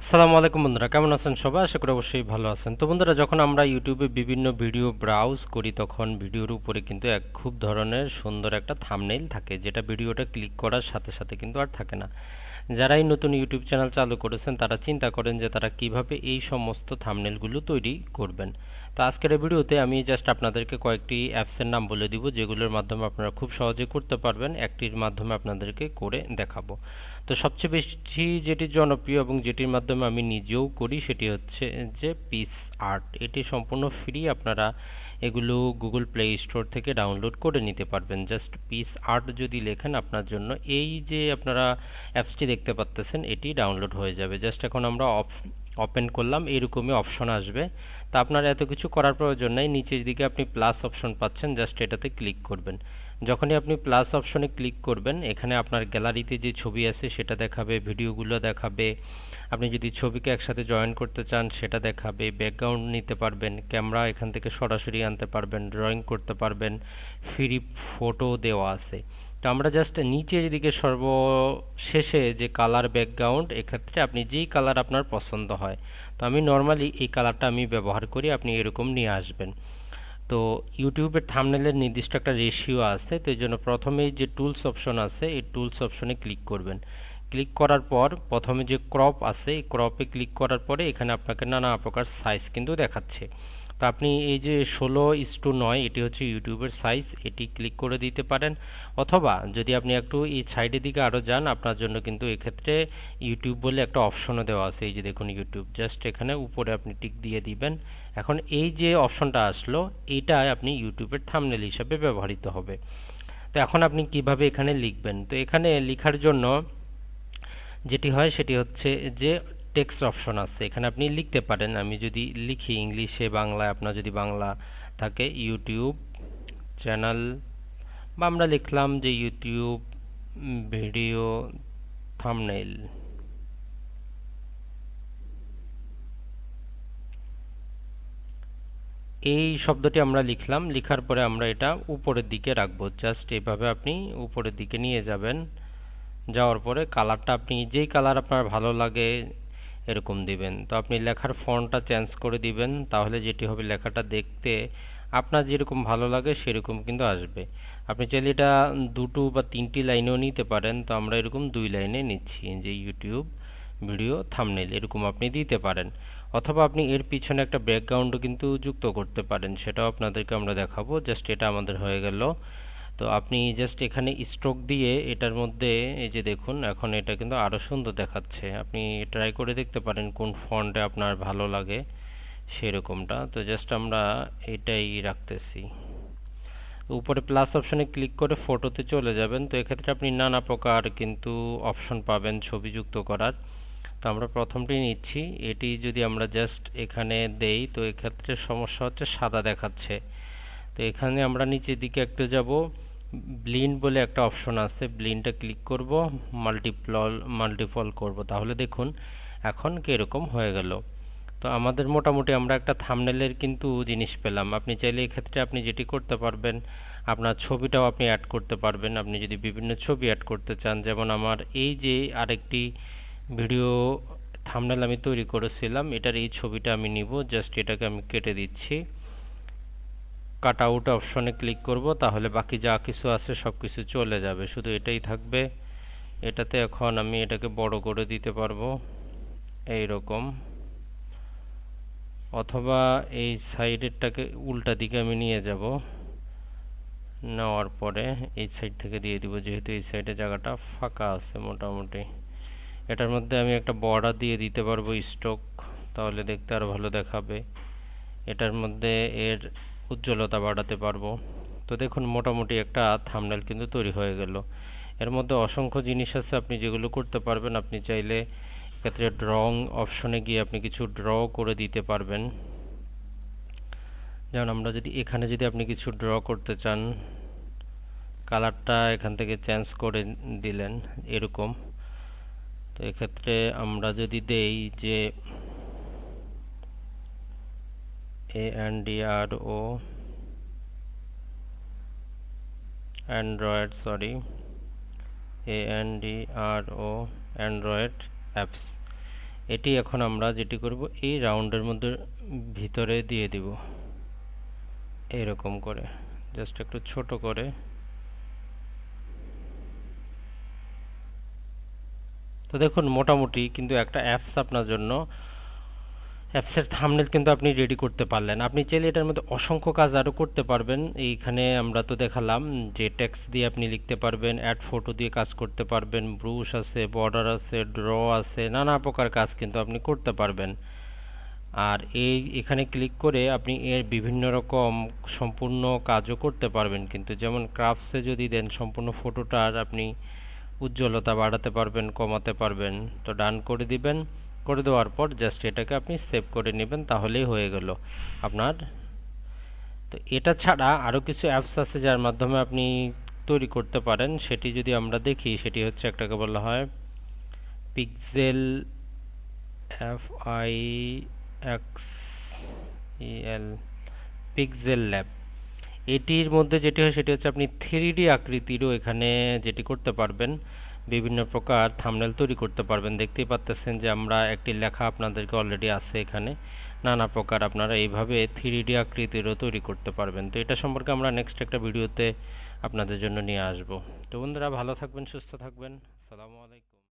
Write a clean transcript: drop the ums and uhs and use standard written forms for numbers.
আসসালামু আলাইকুম বন্ধুরা, কেমন আছেন সবাই? আশা করি অবশ্যই ভালো আছেন। তো বন্ধুরা, যখন আমরা ইউটিউবে বিভিন্ন ভিডিও ব্রাউজ করি তখন ভিডিওর উপরে কিন্তু এক খুব ধরনের সুন্দর একটা থাম্বনেইল থাকে, যেটা ভিডিওটা ক্লিক করার সাথে সাথে কিন্তু আর থাকে না। যারাই নতুন ইউটিউব চ্যানেল চালু করেছেন তারা চিন্তা করেন যে তারা কিভাবে এই সমস্ত থাম্বনেইলগুলো তৈরি করবেন। তো আজকের এই ভিডিওতে আমি জাস্ট আপনাদেরকে কয়েকটি অ্যাপসের নাম বলে দিব, যেগুলোর মাধ্যমে আপনারা খুব সহজে করতে পারবেন। একটির মাধ্যমে আপনাদেরকে করে দেখাবো। তো সবচেয়ে বেশি যেটি জনপ্রিয় এবং যেটির মাধ্যমে আমি নিজেও করি সেটি হচ্ছে যে পিস আর্ট। এটি সম্পূর্ণ ফ্রি, আপনারা এগুলো গুগল প্লে স্টোর থেকে ডাউনলোড করে নিতে পারবেন। জাস্ট পিস আর্ট যদি লেখেন আপনার জন্য এই যে আপনারা অ্যাপসটি দেখতে পাচ্তেছেন এটি ডাউনলোড হয়ে যাবে। জাস্ট এখন আমরা ওপেন করলাম, এরকমই অপশন আসবে। তা আপনার এত কিছু করার প্রয়োজন নাই, নিচের দিকে আপনি প্লাস অপশন পাচ্ছেন, জাস্ট এটাতে ক্লিক করবেন। যখনই আপনি প্লাস অপশনে ক্লিক করবেন এখানে আপনার গ্যালারিতে যে ছবি আছে সেটা দেখাবে, ভিডিওগুলো দেখাবে। আপনি যদি ছবিকে একসাথে জয়েন করতে চান সেটা দেখাবে, ব্যাকগ্রাউন্ড নিতে পারবেন, ক্যামেরা এখান থেকে সরাসরি আনতে পারবেন, ড্রয়িং করতে পারবেন, ফ্রি ফটো দেওয়া আছে। তো আমরা জাস্ট নিচের দিকে সর্বশেষে যে কালার ব্যাকগ্রাউন্ড, এক্ষেত্রে আপনি যেই কালার আপনার পছন্দ হয়, তো আমি নর্মালি এই কালারটা আমি ব্যবহার করি, আপনি এরকম নিয়ে আসবেন। তো ইউটিউবের থাম্বনেলের নির্দিষ্ট একটা রেশিও আছে, তো এই জন্য প্রথমেই যে টুলস অপশন আছে এই টুলস অপশনে ক্লিক করবেন। ক্লিক করার পর প্রথমে যে ক্রপ আছে এই ক্রপে ক্লিক করার পরে এখানে আপনাকে নানা প্রকার সাইজ কিন্তু দেখাচ্ছে। তো আপনি এই যে 16:9 এটি হচ্ছে ইউটিউবের সাইজ, এটি ক্লিক করে দিতে পারেন। অথবা যদি আপনি একটু এই সাইডের দিকে আরও যান, আপনার জন্য কিন্তু এক্ষেত্রে ইউটিউব বলে একটা অপশনও দেওয়া আছে। এই যে দেখুন ইউটিউব, জাস্ট এখানে উপরে আপনি টিক দিয়ে দিবেন। এখন এই যে অপশনটা আসলো এইটা আপনি ইউটিউবের থাম্বনেল হিসাবে ব্যবহৃত হবে। তো এখন আপনি কিভাবে এখানে লিখবেন? তো এখানে লেখার জন্য যেটি হয় সেটি হচ্ছে যে টেক্সট অপশন আছে, এখানে আপনি লিখতে পারেন। আমি যদি লিখি ইংলিশে বাংলায়, আপনার যদি বাংলা থাকে ইউটিউব চ্যানেল, বা আমরা লিখলাম যে ইউটিউব ভিডিও থাম্বনেইল। এই শব্দটি আমরা লিখলাম, লিখার পরে আমরা এটা উপরের দিকে রাখবো। জাস্ট এভাবে আপনি উপরের দিকে নিয়ে যাবেন, যাওয়ার পরে কালারটা আপনি যেই কালার আপনার ভালো লাগে এরকম দিবেন। তো আপনি লেখার ফন্টটা চেঞ্জ করে দিবেন, তাহলে যেটি হবে লেখাটা দেখতে আপনার যেরকম ভালো লাগে সেরকম কিন্তু আসবে। আপনি চাইলে এটা দুটো বা তিনটি লাইনেও নিতে পারেন, তো আমরা এরকম 2 লাইনে নিচ্ছি, যে ইউটিউব ভিডিও থাম্বনেইল এরকম আপনি দিতে পারেন। অথবা আপনি এর পিছনে একটা ব্যাকগ্রাউন্ডও কিন্তু যুক্ত করতে পারেন, সেটাও আপনাদেরকে আমরা দেখাবো। জাস্ট এটা আমাদের হয়ে গেল। তো আপনি জাস্ট এখানে স্ট্রোক দিয়ে এটার মধ্যে এই যে দেখুন এখন এটা কিন্তু আরো সুন্দর দেখাচ্ছে। আপনি ট্রাই করে দেখতে পারেন কোন ফন্টে আপনার ভালো লাগে সেরকমটা। তো জাস্ট আমরা এটাই রাখতেছি। উপরে প্লাস অপশনে ক্লিক করে ফটোতে চলে যাবেন। তো এক্ষেত্রে আপনি নানা প্রকার কিন্তু অপশন পাবেন ছবি যুক্ত করার। তো আমরা প্রথমটি নিচ্ছি, এটি যদি আমরা জাস্ট এখানে দেই তো এক্ষেত্রে সমস্যা হচ্ছে সাদা দেখাচ্ছে। তো এখানে আমরা নিচের দিকে একটু যাব, ব্লিন্ড বলে একটা অপশন আছে, ব্লিন্ডটা ক্লিক করব, মাল্টিপল করব, তাহলে দেখুন এখন কিরকম হয়ে গেল। তো আমাদের মোটামুটি আমরা একটা থাম্বনেলের কিন্তু জিনিস পেলাম। আপনি চাইলে এক্ষেত্রে আপনি যেটি করতে পারবেন, আপনার ছবিটাও আপনি অ্যাড করতে পারবেন। আপনি যদি বিভিন্ন ছবি অ্যাড করতে চান, যেমন আমার এই যে আরেকটি ভিডিও থাম্বনেল আমি তৈরি করেছিলাম, এটার এই ছবিটা আমি নিব, জাস্ট এটাকে আমি কেটে দিচ্ছি। কাট আউট অপশনে ক্লিক করব, তাহলে বাকি যা কিছু আছে সব কিছু চলে যাবে, শুধু এটাই থাকবে। এটাতে এখন আমি এটাকে বড় করে দিতে পারবো এই রকম, অথবা এই সাইডেরটাকে উল্টা দিকে আমি নিয়ে যাব, নেওয়ার পরে এই সাইড থেকে দিয়ে দিব, যেহেতু এই সাইডে জায়গাটা ফাঁকা আছে মোটামুটি। এটার মধ্যে আমি একটা বর্ডার দিয়ে দিতে পারবো স্ট্রোক, তাহলে দেখতে আরো ভালো দেখাবে। এটার মধ্যে এর উজ্জ্বলতা বাড়াতে পারবো। তো দেখুন মোটামুটি একটা থাম্বনেল কিন্তু তৈরি হয়ে গেল। এর মধ্যে অসংখ্য জিনিস আছে আপনি যেগুলো করতে পারবেন। আপনি চাইলে এক্ষেত্রে ড্রয়িং অপশনে গিয়ে আপনি কিছু ড্র করে দিতে পারবেন। যেমন আমরা যদি এখানে যদি আপনি কিছু ড্র করতে চান, কালারটা এখান থেকে চেঞ্জ করে দিলেন এরকম। তো এক্ষেত্রে আমরা যদি দেই যে ANDRO অ্যান্ড্রয়েড অ্যান্ড্রয়েড অ্যাপস, এটি এখন আমরা যেটি করব এই রাউন্ডের মধ্যে ভিতরে দিয়ে দিব এরকম করে, জাস্ট একটু ছোট করে। তো দেখুন মোটামুটি কিন্তু একটা অ্যাপস আপনার জন্য, অ্যাপসের থাম্বনেল কিন্তু আপনি রেডি করতে পারলেন। আপনি চাইলে এটার মধ্যে অসংখ্য কাজ আরও করতে পারবেন। এইখানে আমরা তো দেখালাম যে টেক্সট দিয়ে আপনি লিখতে পারবেন, অ্যাড ফটো দিয়ে কাজ করতে পারবেন, ব্রুশ আছে, বর্ডার আছে, ড্র আছে, নানা প্রকার কাজ কিন্তু আপনি করতে পারবেন। আর এখানে ক্লিক করে আপনি এর বিভিন্ন রকম সম্পূর্ণ কাজও করতে পারবেন কিন্তু, যেমন ক্রাফটসে যদি দেন সম্পূর্ণ ফটোটার আপনি উজ্জ্বলতা বাড়াতে পারবেন, কমাতে পারবেন। তো ডান করে দিবেন, করে দেওয়ার পর জাস্ট এটাকে আপনি সেভ করে নেবেন, তাহলেই হয়ে গেল আপনার। তো এটা ছাড়া আরও কিছু অ্যাপস আছে যার মাধ্যমে আপনি তৈরি করতে পারেন। সেটি যদি আমরা দেখি, সেটি হচ্ছে একটাকে বলা হয় পিক্সেল, FIXEL, পিক্সেল ল্যাব। এটির মধ্যে যেটি হয় সেটি হচ্ছে আপনি 3D আকৃতিরও এখানে যেটি করতে পারবেন, বিভিন্ন প্রকার থাম্বনেল তৈরি করতে পারবেন। দেখতেই পাচ্ছেন যে আমরা একটি লেখা আপনাদেরকে অলরেডি আছে এখানে, নানা প্রকার আপনারা এইভাবে 3D আকৃতিরও তৈরি করতে পারবেন। তো এটা সম্পর্কে আমরা নেক্সট একটা ভিডিওতে আপনাদের জন্য নিয়ে আসব। তো বন্ধুরা ভালো থাকবেন, সুস্থ থাকবেন। আসসালামু আলাইকুম।